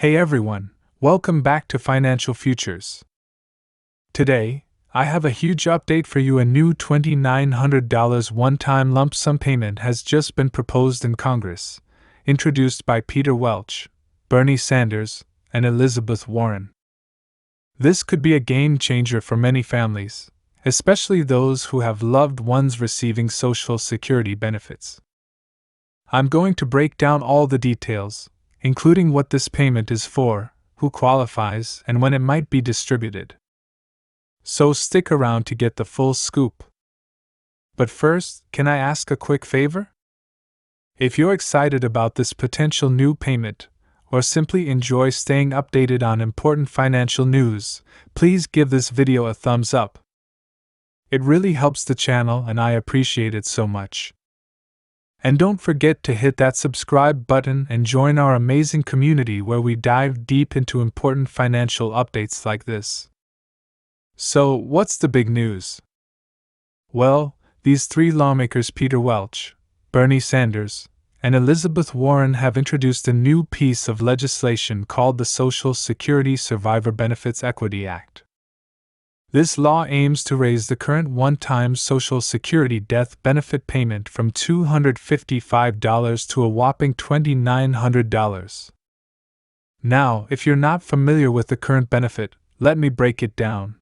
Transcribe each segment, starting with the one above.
Hey everyone, welcome back to Financial Futures. Today, I have a huge update for you. A new $2,900 one-time lump sum payment has just been proposed in Congress, introduced by Peter Welch, Bernie Sanders, and Elizabeth Warren. This could be a game changer for many families, especially those who have loved ones receiving Social Security benefits. I'm going to break down all the details, including what this payment is for, who qualifies, and when it might be distributed. So stick around to get the full scoop. But first, can I ask a quick favor? If you're excited about this potential new payment, or simply enjoy staying updated on important financial news, please give this video a thumbs up. It really helps the channel and I appreciate it so much. And don't forget to hit that subscribe button and join our amazing community where we dive deep into important financial updates like this. So, what's the big news? Well, these three lawmakers, Peter Welch, Bernie Sanders, and Elizabeth Warren, have introduced a new piece of legislation called the Social Security Survivor Benefits Equity Act. This law aims to raise the current one-time Social Security death benefit payment from $255 to a whopping $2,900. Now, if you're not familiar with the current benefit, let me break it down.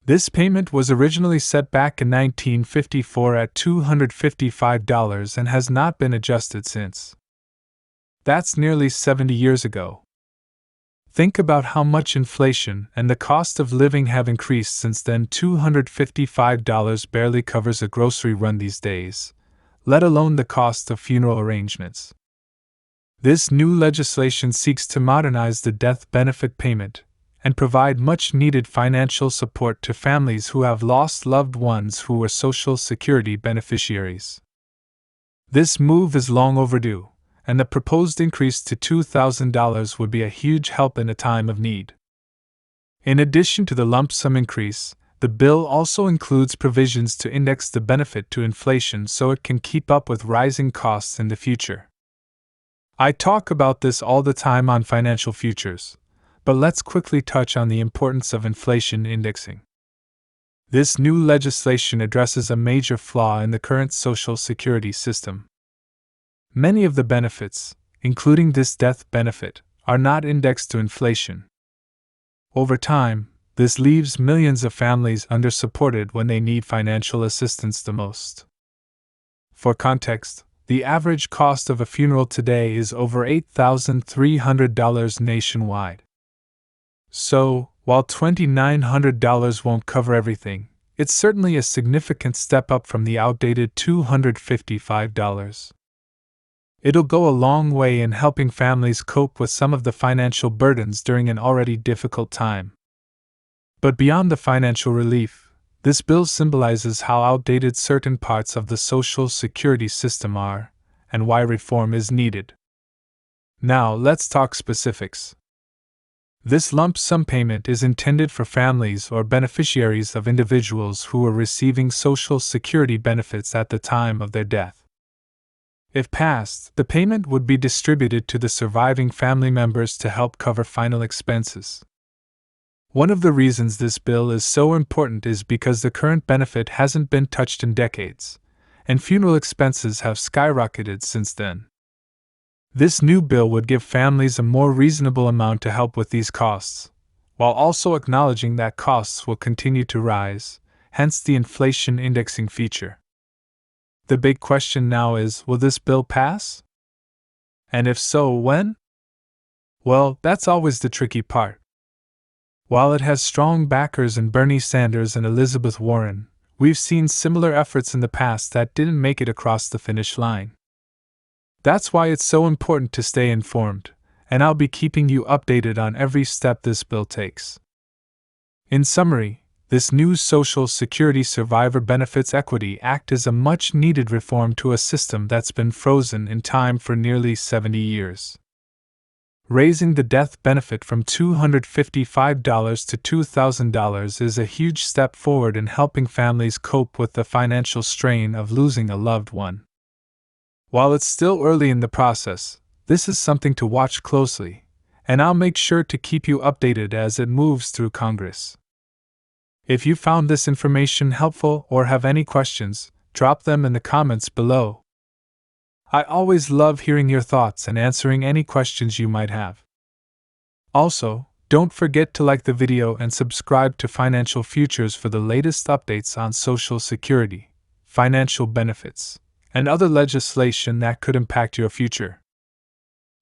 This payment was originally set back in 1954 at $255 and has not been adjusted since. That's nearly 70 years ago. Think about how much inflation and the cost of living have increased since then. $255 barely covers a grocery run these days, let alone the cost of funeral arrangements. This new legislation seeks to modernize the death benefit payment and provide much-needed financial support to families who have lost loved ones who were Social Security beneficiaries. This move is long overdue, and the proposed increase to $2,000 would be a huge help in a time of need. In addition to the lump sum increase, the bill also includes provisions to index the benefit to inflation so it can keep up with rising costs in the future. I talk about this all the time on Financial Futures, but let's quickly touch on the importance of inflation indexing. This new legislation addresses a major flaw in the current Social Security system. Many of the benefits, including this death benefit, are not indexed to inflation. Over time, this leaves millions of families undersupported when they need financial assistance the most. For context, the average cost of a funeral today is over $8,300 nationwide. So, while $2,900 won't cover everything, it's certainly a significant step up from the outdated $255. It'll go a long way in helping families cope with some of the financial burdens during an already difficult time. But beyond the financial relief, this bill symbolizes how outdated certain parts of the Social Security system are, and why reform is needed. Now, let's talk specifics. This lump sum payment is intended for families or beneficiaries of individuals who were receiving Social Security benefits at the time of their death. If passed, the payment would be distributed to the surviving family members to help cover final expenses. One of the reasons this bill is so important is because the current benefit hasn't been touched in decades, and funeral expenses have skyrocketed since then. This new bill would give families a more reasonable amount to help with these costs, while also acknowledging that costs will continue to rise, hence the inflation indexing feature. The big question now is, will this bill pass? And if so, when? Well, that's always the tricky part. While it has strong backers in Bernie Sanders and Elizabeth Warren, we've seen similar efforts in the past that didn't make it across the finish line. That's why it's so important to stay informed, and I'll be keeping you updated on every step this bill takes. In summary, this new Social Security Survivor Benefits Equity Act is a much-needed reform to a system that's been frozen in time for nearly 70 years. Raising the death benefit from $255 to $2,000 is a huge step forward in helping families cope with the financial strain of losing a loved one. While it's still early in the process, this is something to watch closely, and I'll make sure to keep you updated as it moves through Congress. If you found this information helpful or have any questions, drop them in the comments below. I always love hearing your thoughts and answering any questions you might have. Also, don't forget to like the video and subscribe to Financial Futures for the latest updates on Social Security, financial benefits, and other legislation that could impact your future.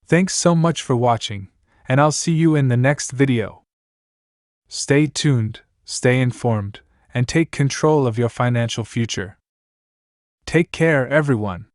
Thanks so much for watching, and I'll see you in the next video. Stay tuned, stay informed, and take control of your financial future. Take care, everyone.